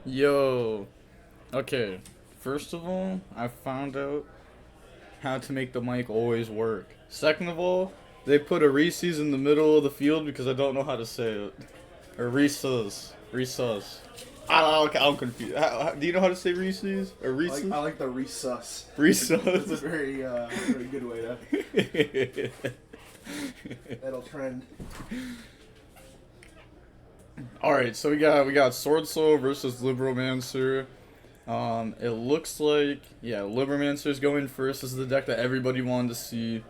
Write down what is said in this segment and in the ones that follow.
Yo. Okay. First of all, I found out how to make the mic always work. Second of all, they put a Reese's in the middle of the field because I don't know how to say it. Or Reese's. Reese's. I'm confused. Do you know how to say Reese's? Or Reese's? I like the resus. Reese's. It's a very good way to. That'll trend. Alright, so we got Swordsoul versus Libromancer. It looks like, yeah, Libromancer's going first. This is the deck that everybody wanted to see.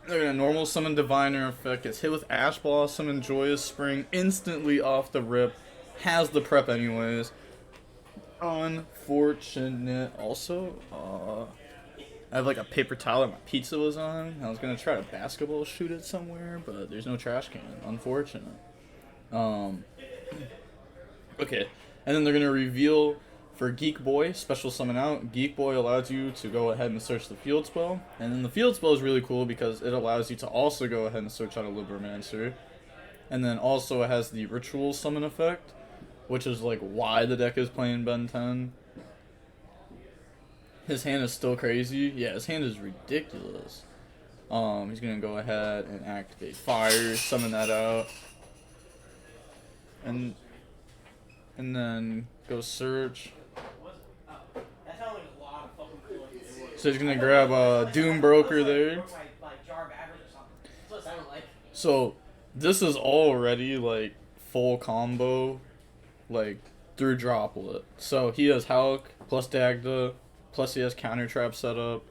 They're gonna normal summon Diviner effect. Gets hit with Ash Blossom and Joyous Spring instantly off the rip. Has the prep anyways. Unfortunate. Also, I have like a paper towel that my pizza was on. I was gonna try to basketball shoot it somewhere, but there's no trash can. Unfortunate. Okay, and then they're gonna reveal for Geek Boy, special summon out. Geek Boy allows you to go ahead and search the field spell, and then the field spell is really cool because it allows you to also go ahead and search out a Libromancer, and then also it has the ritual summon effect, which is like why the deck is playing Ben 10. His hand is still crazy. Yeah, his hand is ridiculous. He's gonna go ahead and activate fire, summon that out. And then go search. So he's gonna grab a Doom Broker there. So this is already like full combo, like through Droplet. So he has Alec plus Dagda, plus he has counter trap set up.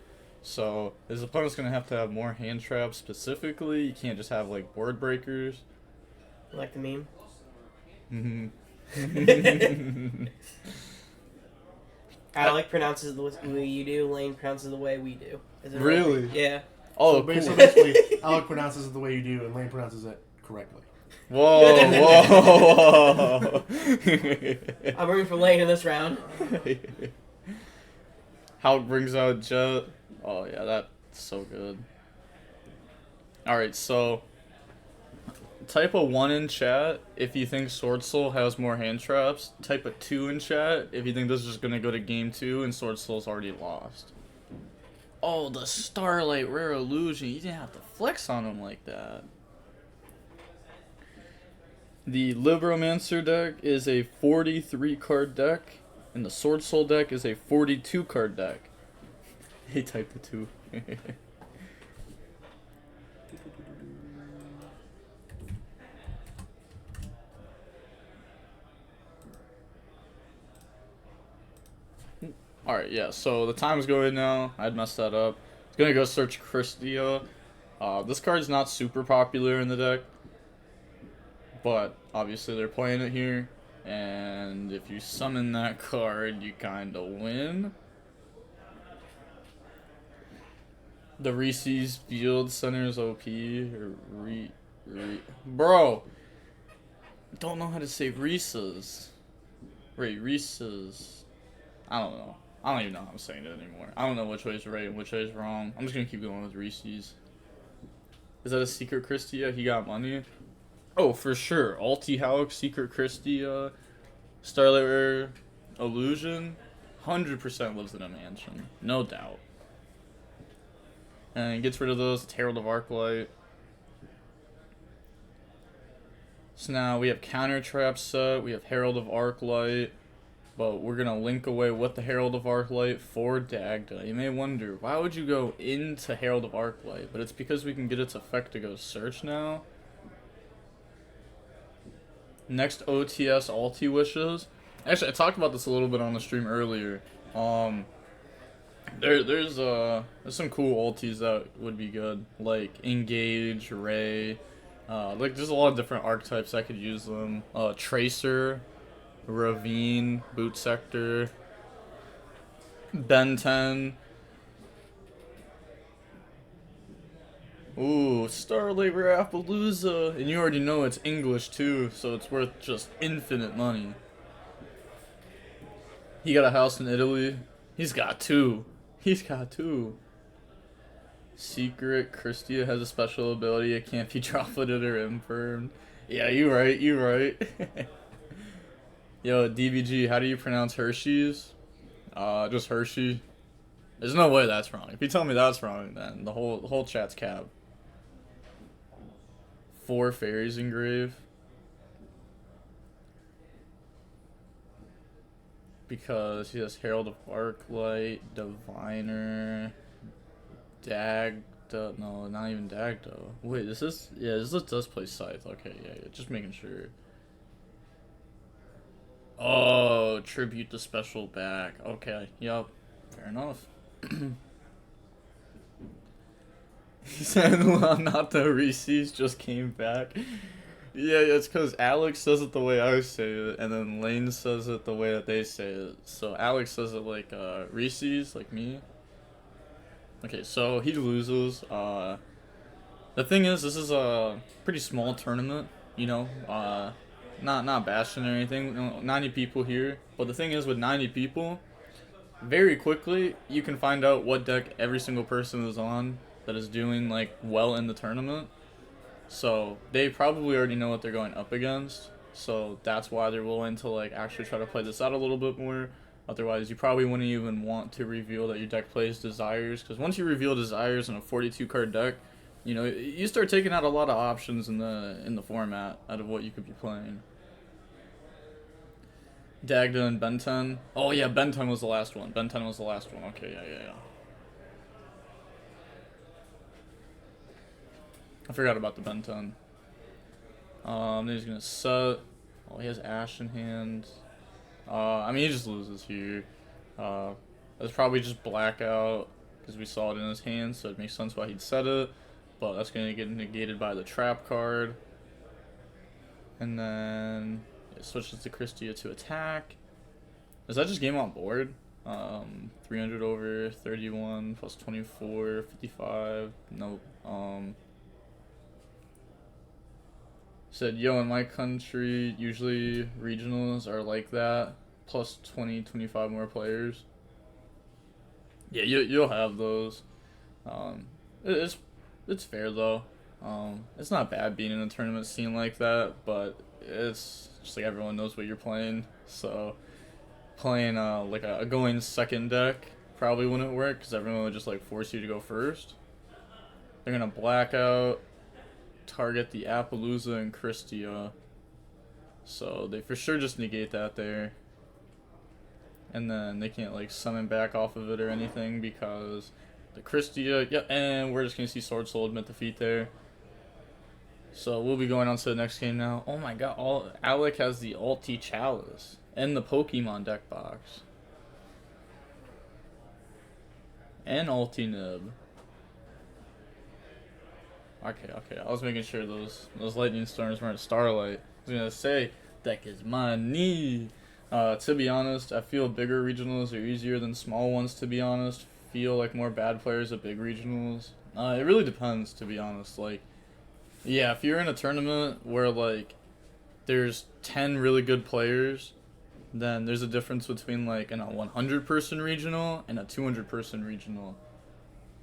So his opponent's gonna have to have more hand traps specifically. You can't just have like board breakers. Like the meme? Mm-hmm. Alec pronounces the way you do, Lane pronounces the way we do. Is it Really? Right? Yeah. Oh, So cool. basically, Alec pronounces it the way you do, and Lane pronounces it correctly. Whoa, whoa. I'm rooting for Lane in this round. Hulk brings out Jet. Oh, yeah, that's so good. Alright, so type a 1 in chat if you think Swordsoul has more hand traps. Type a 2 in chat if you think this is just going to go to game 2 and Swordsoul's already lost. Oh, the Starlight Rare Illusion. You didn't have to flex on him like that. The Libromancer deck is a 43 card deck, and the Swordsoul deck is a 42 card deck. He typed the 2. Alright, yeah, so the time's going now. I'd messed that up. I'm gonna go search Christia. This card's not super popular in the deck, but obviously they're playing it here. And if you summon that card, you kinda win. The Reese's Field Center's OP. Bro! Don't know how to say Reese's. Wait, Reese's. I don't know. I don't even know how I'm saying it anymore. I don't know which way is right and which way is wrong. I'm just gonna keep going with Reese's. Is that a Secret Christia? He got money? Oh, for sure. Alti Halleck, Secret Christia, Starlight Rare, Illusion. 100% lives in a mansion. No doubt. And he gets rid of those. It's Herald of Arclight. So now we have Counter Trap set. We have Herald of Arclight. But we're going to link away with the Herald of Arclight for Dagda. You may wonder, why would you go into Herald of Arclight? But it's because we can get its effect to go search now. Next OTS Alti Wishes. Actually, I talked about this a little bit on the stream earlier. There's some cool ultis that would be good. Like Engage, Ray. Like there's a lot of different archetypes I could use them. Tracer. Ravine, Boot Sector, Ben 10. Ooh, Starlight Rare Appaloosa. And you already know it's English too, so it's worth just infinite money. He got a house in Italy. He's got 2. He's got 2. Secret Christia has a special ability. It can't be dropleted or infirmed. Yeah, you right. Yo, DBG, how do you pronounce Hershey's? Just Hershey. There's no way that's wrong. If you tell me that's wrong, then the whole chat's cap. 4 fairies engraved. Because he has Herald of Arclight, Diviner, Dagda. No, not even Dagda. Wait, this does play Scythe. Okay, yeah, just making sure. Oh, tribute the special back. Okay, yep, fair enough. He said, well, not the Reese's just came back. Yeah, it's because Alex says it the way I say it, and then Lane says it the way that they say it. So Alex says it like Reese's, like me. Okay, so he loses. The thing is, this is a pretty small tournament, you know. Not bashing or anything. You know, 90 people here, but the thing is, with 90 people, very quickly you can find out what deck every single person is on that is doing like well in the tournament. So they probably already know what they're going up against. So that's why they're willing to like actually try to play this out a little bit more. Otherwise, you probably wouldn't even want to reveal that your deck plays Desires, because once you reveal Desires in a 42 card deck, you know, you start taking out a lot of options in the format out of what you could be playing. Dagda and Ben 10. Oh yeah, Ben 10 was the last one. Ben 10 was the last one. Okay, yeah. I forgot about the Ben 10. Then he's gonna set. Oh, he has Ash in hand. I mean, he just loses here. That's probably just Blackout, because we saw it in his hand, so it makes sense why he'd set it. But that's gonna get negated by the Trap card. And then it switches to Christia to attack. Is that just game on board? 300 over 31 plus 24, 55. Nope. Said, yo, in my country, usually regionals are like that, plus 20, 25 more players. Yeah, you'll have those. It's fair though. It's not bad being in a tournament scene like that, but it's just like everyone knows what you're playing. So playing like a going second deck probably wouldn't work, because everyone would just like force you to go first. They're gonna Blackout, target the Appaloosa and Christia, so they for sure just negate that there, and then they can't like summon back off of it or anything because the Christia. Yep, and we're just gonna see Swordsoul admit defeat there. So we'll be going on to the next game now. Oh my god, Alec has the Ulti Chalice and the Pokemon deck box and Ulti Nib. Okay. I was making sure those lightning storms weren't Starlight. I was gonna say, deck is money. To be honest, I feel bigger regionals are easier than small ones, to be honest. Feel like more bad players at big regionals. It really depends, to be honest. Like, yeah, if you're in a tournament where like there's 10 really good players, then there's a difference between like a 100 person regional and a 200 person regional.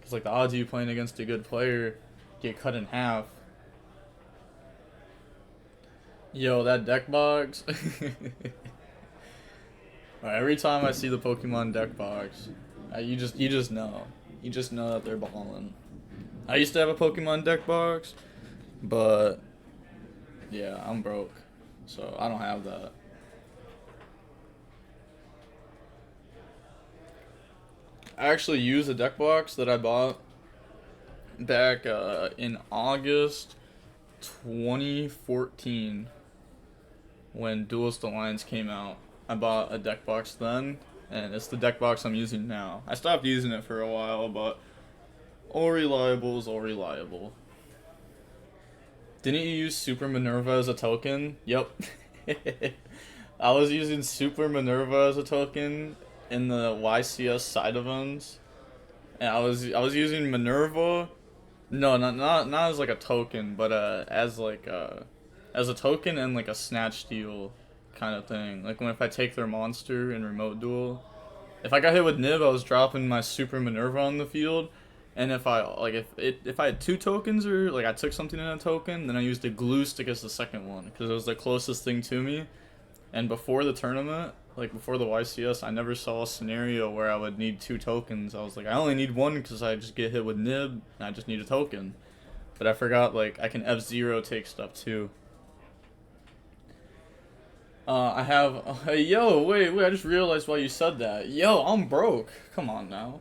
Cause like the odds of you playing against a good player get cut in half. Yo, that deck box. Alright, every time I see the Pokemon deck box, you just know. You just know that they're balling. I used to have a Pokemon deck box, but yeah, I'm broke, so I don't have that. I actually use a deck box that I bought back in August 2014 when Duelist Alliance came out. I bought a deck box then, and it's the deck box I'm using now. I stopped using it for a while, but all reliable is all reliable. Didn't you use Super Minerva as a token? Yep. I was using Super Minerva as a token in the YCS side events, and I was using Minerva. No, not as like a token, but as a token and like a snatch steal kind of thing. Like if I take their monster in remote duel, if I got hit with Nib, I was dropping my Super Minerva on the field, and if I had 2 tokens or like I took something in a token, then I used a glue stick as the second one because it was the closest thing to me. And before the tournament, like before the YCS, I never saw a scenario where I would need 2 tokens. I was like, I only need 1 because I just get hit with nib, and I just need a token. But I forgot, like, I can F0 take stuff too. I have, yo, wait, I just realized why you said that. Yo, I'm broke. Come on now.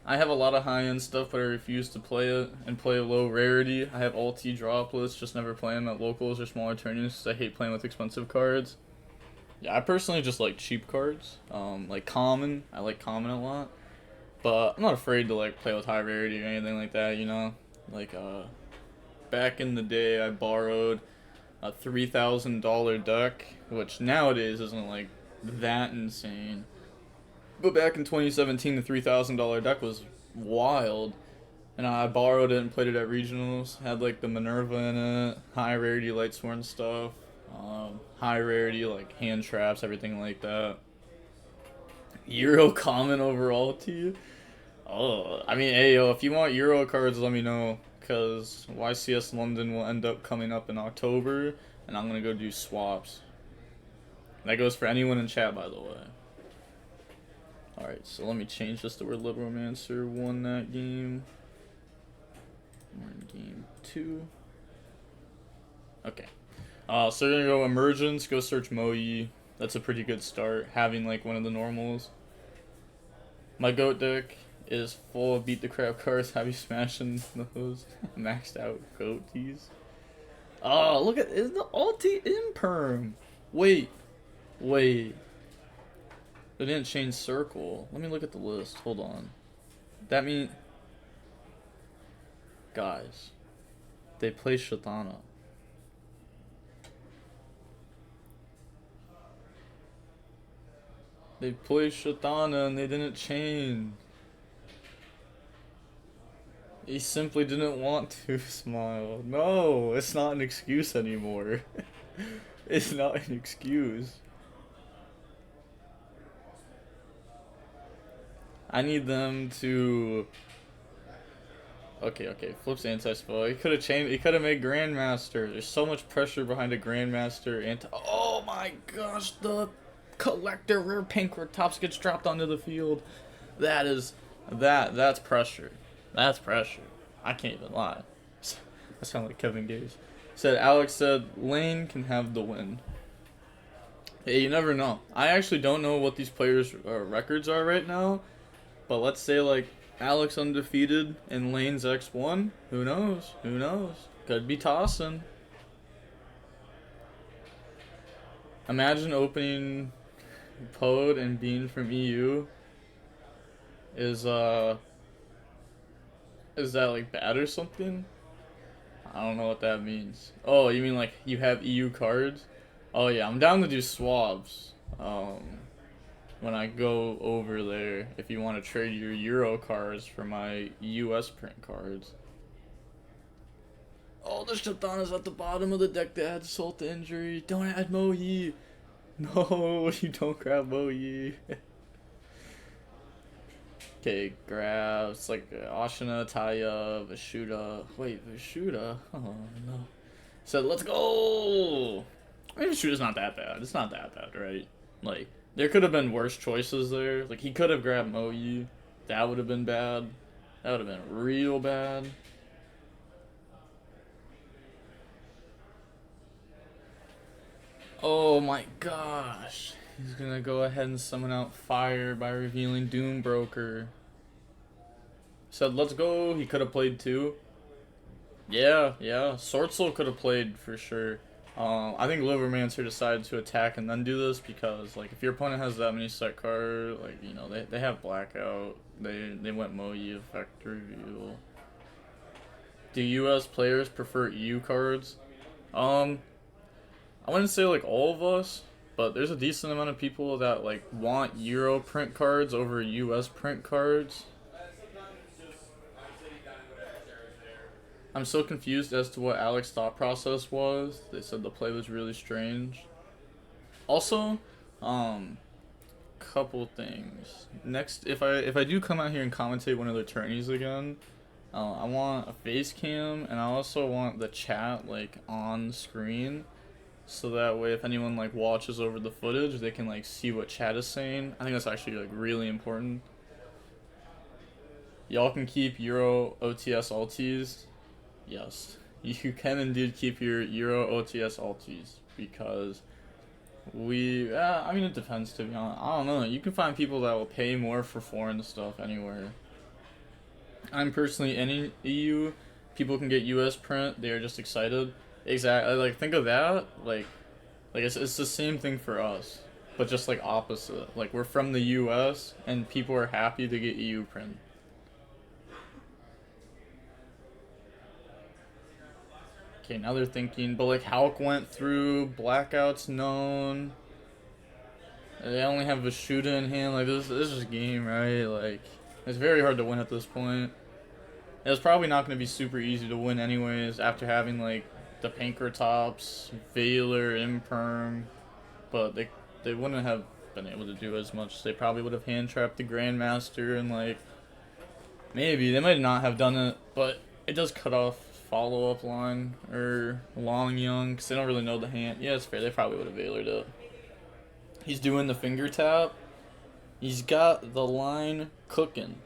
I have a lot of high-end stuff, but I refuse to play it and play low rarity. I have alt-T droplets, just never play them at locals or smaller tournaments because I hate playing with expensive cards. Yeah, I personally just like cheap cards. Like common. I like common a lot. But I'm not afraid to like play with high rarity or anything like that, you know? Like, back in the day, I borrowed a $3,000 deck, which nowadays isn't like that insane. But back in 2017, the $3,000 deck was wild. And I borrowed it and played it at regionals. Had like the Minerva in it, high rarity Lightsworn stuff, high rarity like hand traps, everything like that. Euro common overall to you? Oh, I mean, hey yo, if you want Euro cards, let me know. Because YCS London will end up coming up in October, and I'm going to go do swaps. That goes for anyone in chat, by the way. Alright, so let me change this to where Libromancer won that game. We're in game 2. Okay. So we're going to go Emergence, go search Moe. That's a pretty good start, having like one of the normals. My GOAT deck is full of beat the crap cards, have you smashing those maxed out GOAT tees. Oh, look at, is the ulti imperm? Wait. They didn't change circle. Let me look at the list. Hold on. That mean, guys, they play Shatana. They play Shatana and they didn't change. He simply didn't want to smile. No, it's not an excuse anymore. It's not an excuse. I need them to... Okay, flips anti-spell. He could have changed. He could have made Grandmaster. There's so much pressure behind a Grandmaster anti... Oh my gosh, the collector rare pink where tops gets dropped onto the field. That's pressure. That's pressure. I can't even lie. I sound like Kevin Gaze. Alex said, Lane can have the win. Hey, you never know. I actually don't know what these players' records are right now. But let's say, like, Alex undefeated and Lane's X1. Who knows? Could be tossing. Imagine opening Pod and Bean from EU. Is that, like, bad or something? I don't know what that means. Oh, you mean, like, you have EU cards? Oh, yeah, I'm down to do swabs. When I go over there, if you want to trade your Euro cards for my US print cards. Oh, the Shatana's at the bottom of the deck that had Salt to injury. Don't add Moe. No, you don't grab Moe. Okay, grabs like Ashina, Taya, Vishuda. Wait, Vishuda? Oh no. Let's go! I mean, Vishuda's not that bad. It's not that bad, right? Like, there could have been worse choices there. Like, he could have grabbed Moe. That would have been bad. That would have been real bad. Oh my gosh. He's gonna go ahead and summon out Fire by revealing Doombroker. Let's go. He could have played 2. Yeah. Swordsoul could have played for sure. I think Libromancer decided to attack and then do this because, like, if your opponent has that many set cards, like, you know, they have Blackout. They went Moe effect reveal. Do US players prefer EU cards? I wouldn't say, like, all of us, but there's a decent amount of people that, like, want Euro print cards over US print cards. I'm so confused as to what Alec's thought process was. They said the play was really strange. Also, couple things. Next, if I do come out here and commentate one of their tourneys again, I want a face cam, and I also want the chat, like, on screen. so that way if anyone like watches over the footage, they can like see what chat is saying. I think that's actually like really important. Y'all can keep Euro OTS alties. Yes, you can indeed keep your Euro OTS alties because I mean, it depends, to be honest. I don't know. You can find people that will pay more for foreign stuff anywhere. I'm personally in EU. People can get US print. They are just excited. Exactly. Like, think of that. Like it's the same thing for us, but just like opposite. Like, we're from the US, and people are happy to get EU print. Okay, now they're thinking, but like Hulk went through, Blackout's known. They only have a shooter in hand. Like, this is a game, right? Like, it's very hard to win at this point. It's probably not going to be super easy to win anyways after having like the Pankratops, Veiler, Imperm, but they wouldn't have been able to do as much. They probably would have hand trapped the Grandmaster and like maybe they might not have done it, but it does cut off follow up line or Long Young because they don't really know the hand. Yeah, it's fair. They probably would have Veilered it. He's doing the finger tap. He's got the line cooking.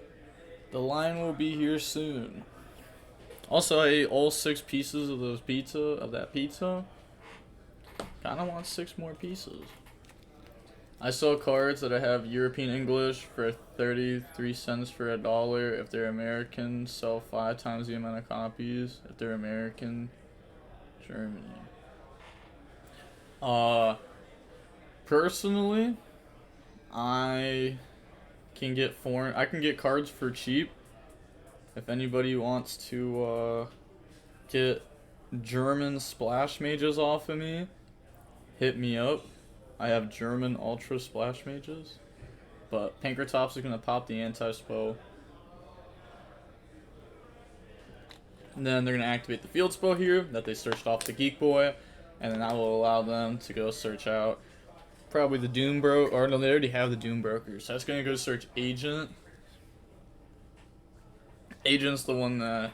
The line will be here soon. Also, I ate all 6 pieces of that pizza. Kinda want 6 more pieces. I sell cards that I have European English for 33 cents for $1. If they're American, sell 5 times the amount of copies. If they're American, Germany. Personally, I can get cards for cheap. If anybody wants to get German splash mages off of me, hit me up. I have German ultra splash mages, but Pankratops is gonna pop the anti-spell. And then they're gonna activate the field spell here that they searched off the Geek Boy, and then that will allow them to go search out probably the Doom Broker, or no, they already have the Doom Broker, so that's gonna go search Agent. Agent's the one that,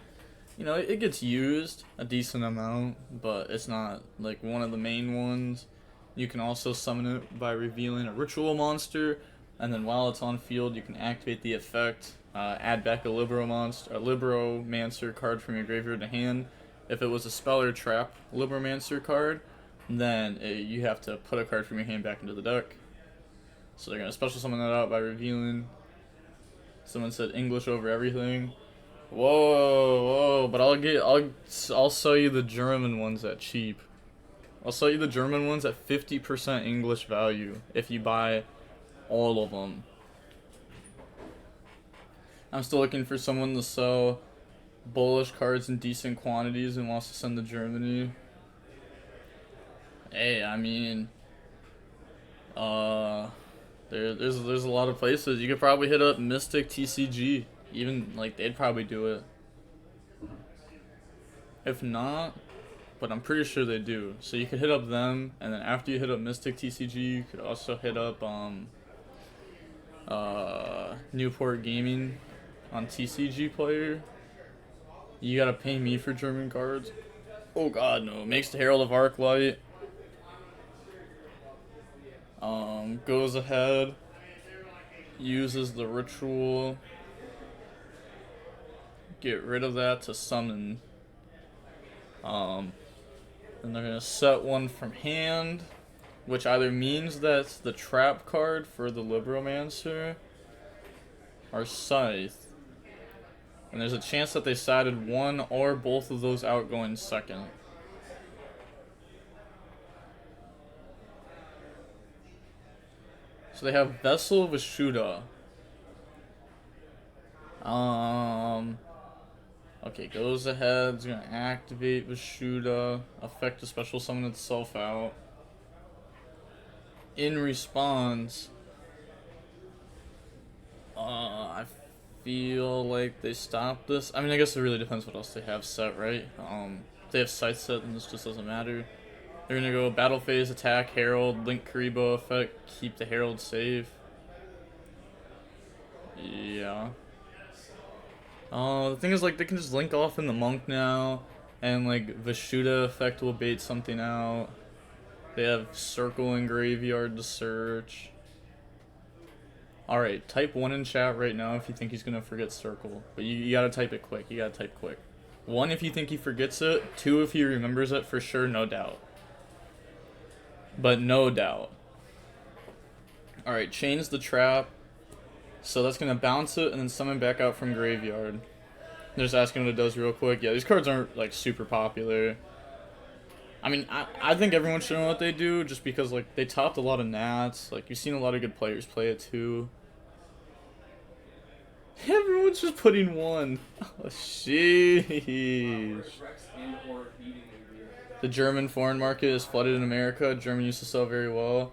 it gets used a decent amount, but it's not like one of the main ones. You can also summon it by revealing a ritual monster, and then while it's on field, you can activate the effect, add back a Libromancer card from your graveyard to hand. If it was a spell or trap Libromancer card, then you have to put a card from your hand back into the deck. So they're gonna special summon that out by revealing. Someone said English over everything. Whoa! But I'll sell you the German ones at cheap. I'll sell you the German ones at 50% English value if you buy all of them. I'm still looking for someone to sell bullish cards in decent quantities and wants to send to Germany. Hey, I mean, there's a lot of places. You could probably hit up Mystic TCG. Even, like, they'd probably do it. If not, but I'm pretty sure they do. So you could hit up them, and then after you hit up Mystic TCG, you could also hit up Newport Gaming on TCG Player. You gotta pay me for German cards. Oh god, no. Makes the Herald of Arclight. Goes ahead, uses the ritual, get rid of that to summon. And they're gonna set one from hand, which either means that's the trap card for the Libromancer or Scythe. And there's a chance that they sided one or both of those out going second. So they have Vessel of Vishuda. Okay, goes ahead, is gonna activate Vishuda, effect a special summon itself out. In response, I feel like they stopped this. I mean, I guess it really depends what else they have set, right? If they have Scythe set, then this just doesn't matter. They're gonna go Battle Phase, Attack, Herald, Link Karibo effect, keep the Herald safe. Yeah. The thing is, like, they can just link off in the Monk now, and, like, Vishuda effect will bait something out. They have circle and graveyard to search. Alright, type 1 in chat right now if you think he's gonna forget circle. But you gotta type it quick. You gotta type quick. 1 if you think he forgets it. 2 if he remembers it for sure, no doubt. But no doubt. Alright, change the trap. So that's gonna bounce it and then summon back out from graveyard. They're just asking what it does real quick. Yeah, these cards aren't like super popular. I mean, I think everyone should know what they do just because like they topped a lot of Nats. Like you've seen a lot of good players play it too. Everyone's just putting 1. Oh, sheesh. The German foreign market is flooded in America. Germany used to sell very well.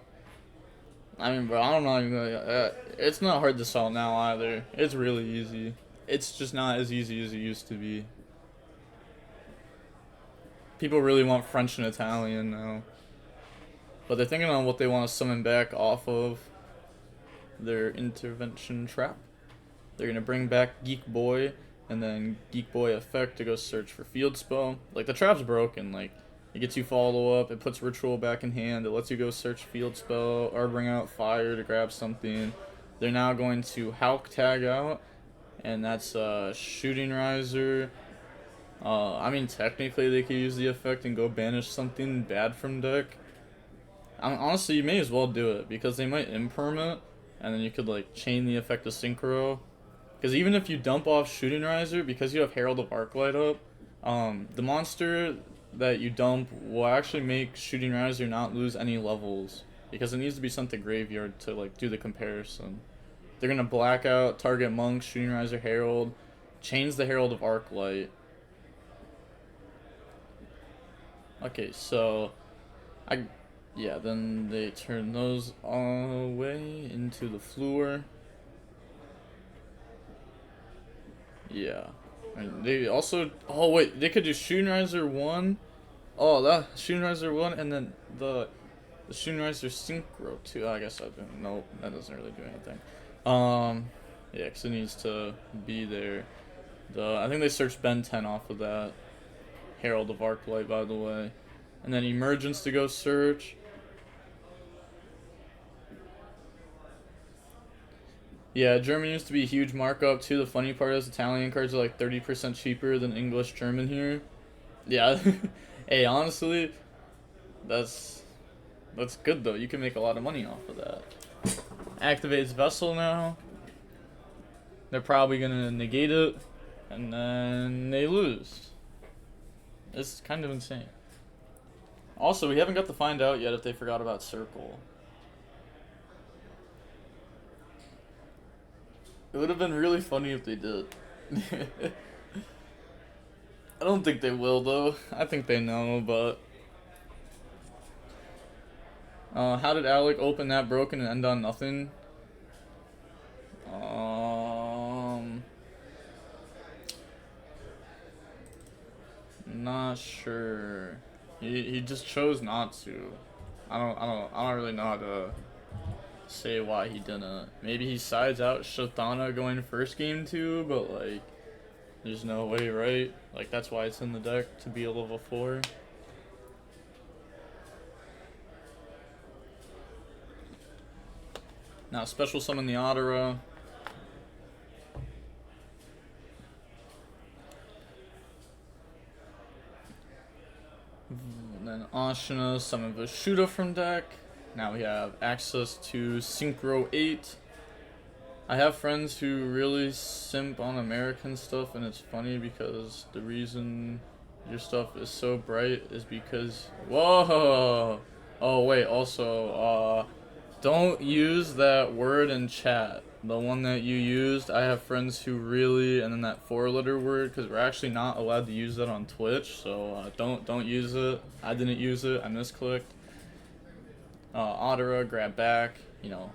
I mean, bro, I don't know. It's not hard to sell now either. It's really easy. It's just not as easy as it used to be. People really want French and Italian now. But they're thinking on what they want to summon back off of their intervention trap. They're going to bring back Geek Boy and then Geek Boy effect to go search for field spell. Like, the trap's broken. Like, it gets you follow up, it puts ritual back in hand, it lets you go search field spell or bring out fire to grab something. They're now going to Hulk tag out, and that's Shooting Riser. I mean, technically they could use the effect and go banish something bad from deck. Honestly, you may as well do it, because they might imperm it, and then you could, like, chain the effect to Synchro. Because even if you dump off Shooting Riser, because you have Herald of Arclight up, the monster that you dump will actually make Shooting Riser not lose any levels, because it needs to be sent to graveyard to, like, do the comparison. They're going to black out, target Monk, Shooting Riser, Herald, change the Herald of Arclight. Okay, so then they turn those away into the floor. Yeah. And they also, oh wait, they could do Shooting Riser 1. Oh, that Shooting Riser 1 and then the Shooting Riser Synchro 2. I guess that didn't, nope, that doesn't really do anything. Yeah, cuz it needs to be there. I think they searched Ben 10 off of that. Herald of Arclight, by the way. And then Emergence to go search. Yeah, German used to be a huge markup too. The funny part is Italian cards are like 30% cheaper than English German here. Yeah. Hey, honestly, that's good though. You can make a lot of money off of that. Activates Vessel now. They're probably gonna negate it, and then they lose. It's kind of insane. Also, we haven't got to find out yet if they forgot about Circle. It would have been really funny if they did. I don't think they will, though. I think they know, but... how did Alec open that broken and end on nothing? Not sure. He just chose not to. I don't really know how to say why he didn't. Maybe he sides out Shothana going first game too, but like there's no way, right? Like that's why it's in the deck to be a level 4. Now special summon the Otera. And then Ashina, summon Vashuda from deck. Now we have access to Synchro 8. I have friends who really simp on American stuff, and it's funny because the reason your stuff is so bright is because... Whoa! Oh, wait, also, don't use that word in chat. The one that you used, I have friends who really... And then that 4-letter word, because we're actually not allowed to use that on Twitch, so don't use it. I didn't use it, I misclicked. Otera, grab back, you know,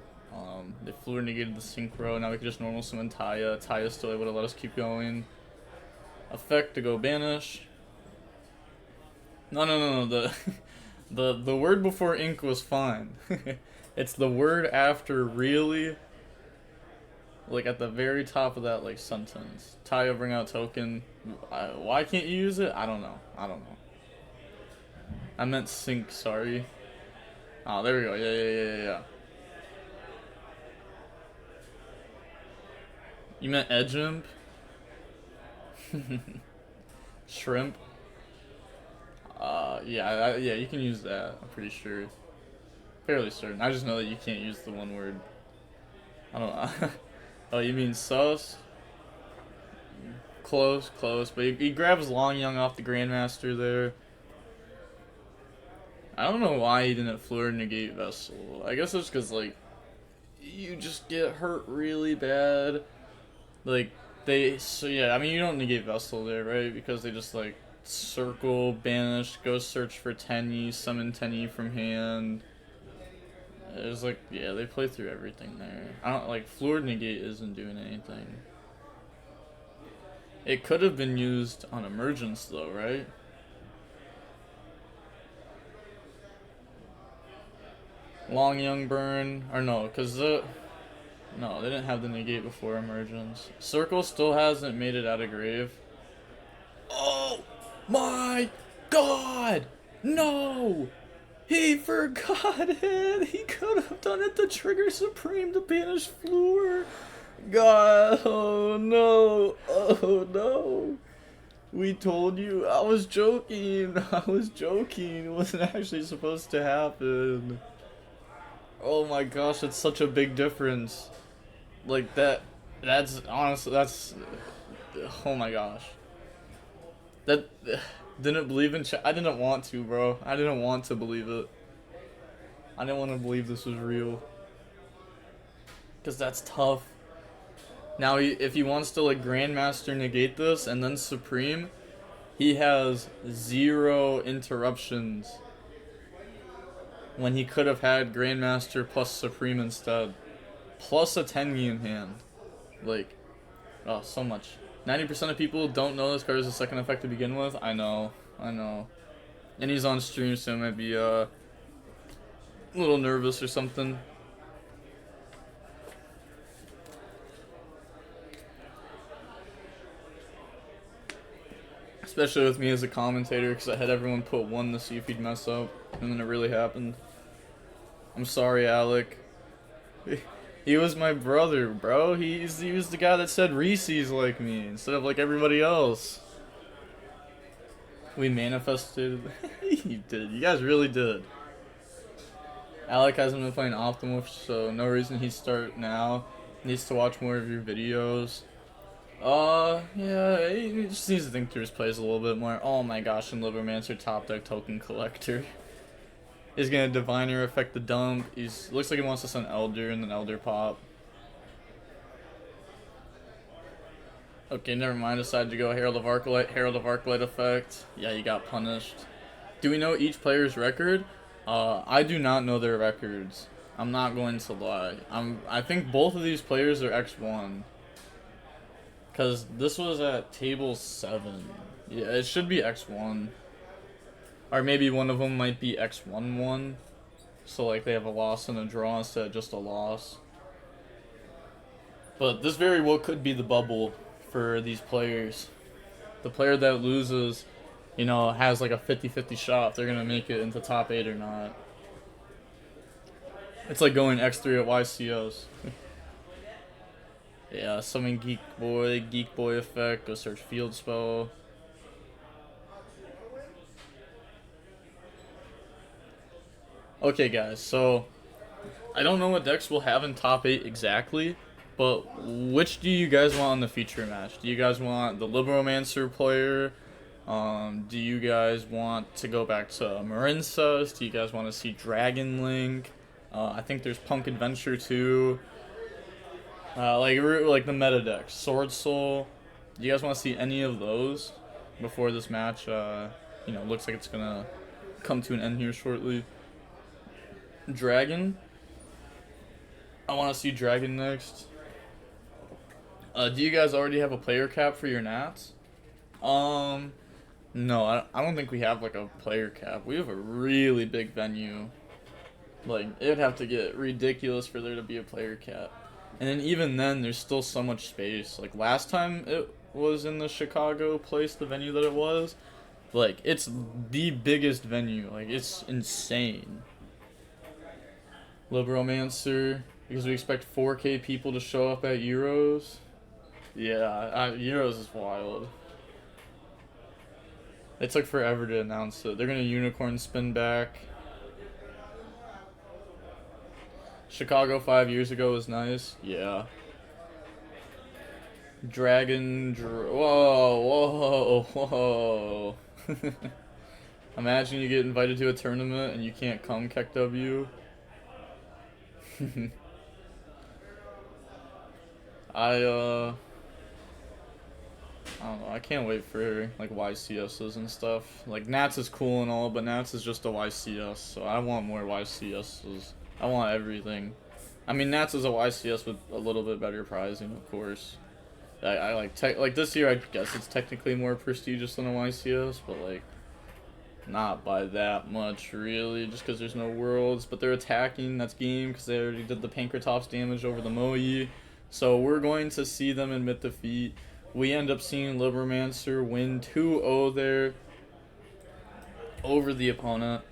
they flew negated the Synchro, now we can just normal summon Taya. Taya's still able to let us keep going. Effect to go banish. No, the word before ink was fine. It's the word after really, like at the very top of that like sentence. Taya, bring out token. Why can't you use it? I don't know. I meant sync, sorry. Oh, there we go. Yeah. You meant edge imp? Shrimp? Yeah, you can use that. I'm pretty sure. Fairly certain. I just know that you can't use the one word. I don't know. Oh, you mean sus? Close. But he grabs Long Young off the Grandmaster there. I don't know why he didn't Fleur negate Vessel. I guess it's because, like, you just get hurt really bad. Like, I mean, you don't negate Vessel there, right? Because they just, like, circle, banish, go search for Tenyi, summon Tenyi from hand. It's like, yeah, they play through everything there. I don't, like, Fleur negate isn't doing anything. It could have been used on Emergence, though, right? Long Young burn, or no, because no, they didn't have the negate before Emergence. Circle still hasn't made it out of grave. Oh my god! No! He forgot it! He could have done it to trigger Supreme to banish Fleur! God, oh no! We told you, I was joking! It wasn't actually supposed to happen. Oh my gosh, it's such a big difference. Like, that's honestly, oh my gosh. That, didn't believe in I didn't want to, bro. I didn't want to believe it. I didn't want to believe this was real. Because that's tough. Now, if he wants to, like, Grandmaster negate this and then Supreme, he has 0 interruptions. When he could have had Grandmaster plus Supreme instead. Plus a Tenyi in hand. Like, oh, so much. 90% of people don't know this card is a second effect to begin with. I know. And he's on stream, so he might be a little nervous or something. Especially with me as a commentator, because I had everyone put 1 to see if he'd mess up, and then it really happened. I'm sorry, Alec. He was my brother, bro. He was the guy that said Reese's like me, instead of like everybody else. We manifested. You did. You guys really did. Alec hasn't been playing Optimal, so no reason he'd start now. Needs to watch more of your videos. Yeah, he just needs to think through his plays a little bit more. Oh my gosh, and Libromancer top deck token collector. He's gonna Diviner affect the dump. Looks like he wants to send Elder and then Elder pop. Okay, never mind. Decided to go Herald of Arclight effect. Yeah, you got punished. Do we know each player's record? I do not know their records. I'm not going to lie. I think both of these players are X1. Cause this was at table 7. Yeah, it should be X1. Or maybe one of them might be X1-1. So like they have a loss and a draw instead of just a loss. But this very well could be the bubble for these players. The player that loses, you know, has like a 50-50 shot if they're going to make it into top 8 or not. It's like going X3 at YCOs. Yeah, summon Geek Boy effect, go search field spell. Okay guys, so I don't know what decks we'll have in top 8 exactly, but which do you guys want on the feature match? Do you guys want the Libromancer player? Do you guys want to go back to Marinsas? Do you guys want to see Dragon Link? I think there's Punk Adventure too. Like the meta decks, Swordsoul. Do you guys want to see any of those before this match? You know, looks like it's gonna come to an end here shortly. Dragon. I want to see Dragon next. Do you guys already have a player cap for your Nats? No, I don't think we have like a player cap. We have a really big venue. Like, it'd have to get ridiculous for there to be a player cap. And then even then, there's still so much space. Like, last time it was in the Chicago place, the venue that it was, like, it's the biggest venue. Like, it's insane. Libromancer, because we expect 4K people to show up at Euros. Yeah, Euros is wild. It took forever to announce it. They're gonna unicorn spin back. Chicago 5 years ago was nice. Yeah. Whoa, whoa. Imagine you get invited to a tournament and you can't come, Keck W. I don't know, I can't wait for, like, YCSs and stuff. Like, Nats is cool and all, but Nats is just a YCS, so I want more YCSs. I want everything. I mean, Nats is a YCS with a little bit better pricing, of course. I like this year, I guess it's technically more prestigious than a YCS, but, like, not by that much, really, just because there's no worlds. But they're attacking, that's game, because they already did the Pankratops damage over the Moe. So we're going to see them admit defeat. We end up seeing Libromancer win 2-0 there over the opponent.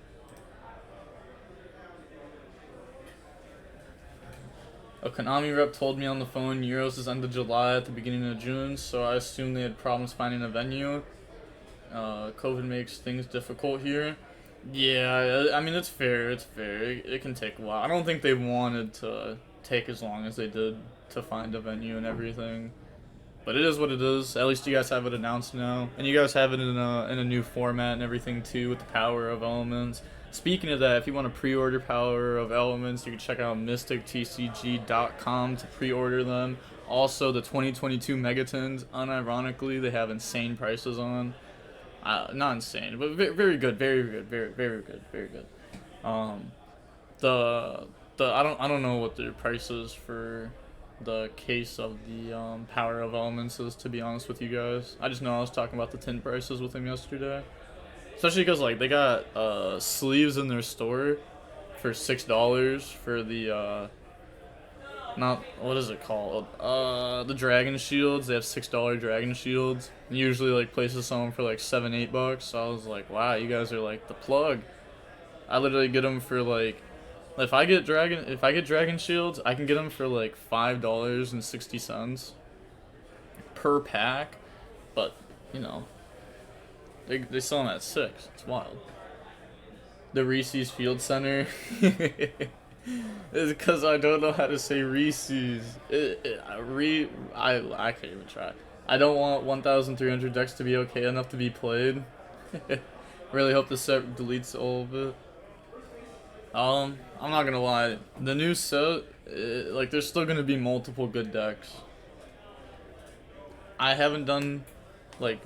A Konami rep told me on the phone Euros is end of July at the beginning of June, so I assume they had problems finding a venue. COVID makes things difficult here. Yeah, I mean, it's fair, It can take a while. I don't think they wanted to take as long as they did to find a venue and everything. But it is what it is. At least you guys have it announced now. And you guys have it in a new format and everything too, with the Power of Elements. Speaking of that, if you want to pre-order Power of Elements, you can check out mystictcg.com to pre-order them. Also, the 2022 Megatons, unironically, they have insane prices on. Not insane, but very good. I don't know what their price is for the case of the Power of Elements is, to be honest with you guys. I just know I was talking about the tin prices with him yesterday. Especially because, like, they got sleeves in their store for $6 for the, what is it called? The Dragon Shields. They have $6 Dragon Shields. Usually, like, places sell them for, like, $7-8. So I was like, wow, you guys are, like, the plug. I literally get them for, like, if I get Dragon Shields, I can get them for, like, $5.60 per pack. But, you know, they sell them at $6. It's wild. The Reese's Field Center. It's because I don't know how to say Reese's. I can't even try. I don't want 1,300 decks to be okay enough to be played. Really hope the set deletes all of it. I'm not gonna lie. The new set, like, there's still gonna be multiple good decks. I haven't done, like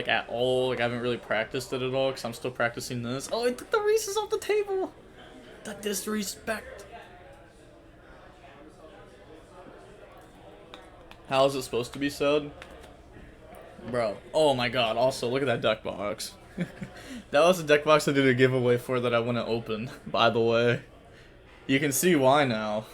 at all. Like, I haven't really practiced it at all because I'm still practicing this. Oh, I took the Reese's off the table. The disrespect. How is it supposed to be said? Bro. Oh my god. Also, look at that deck box. That was a deck box I did a giveaway for that I wouldn't open, by the way. You can see why now.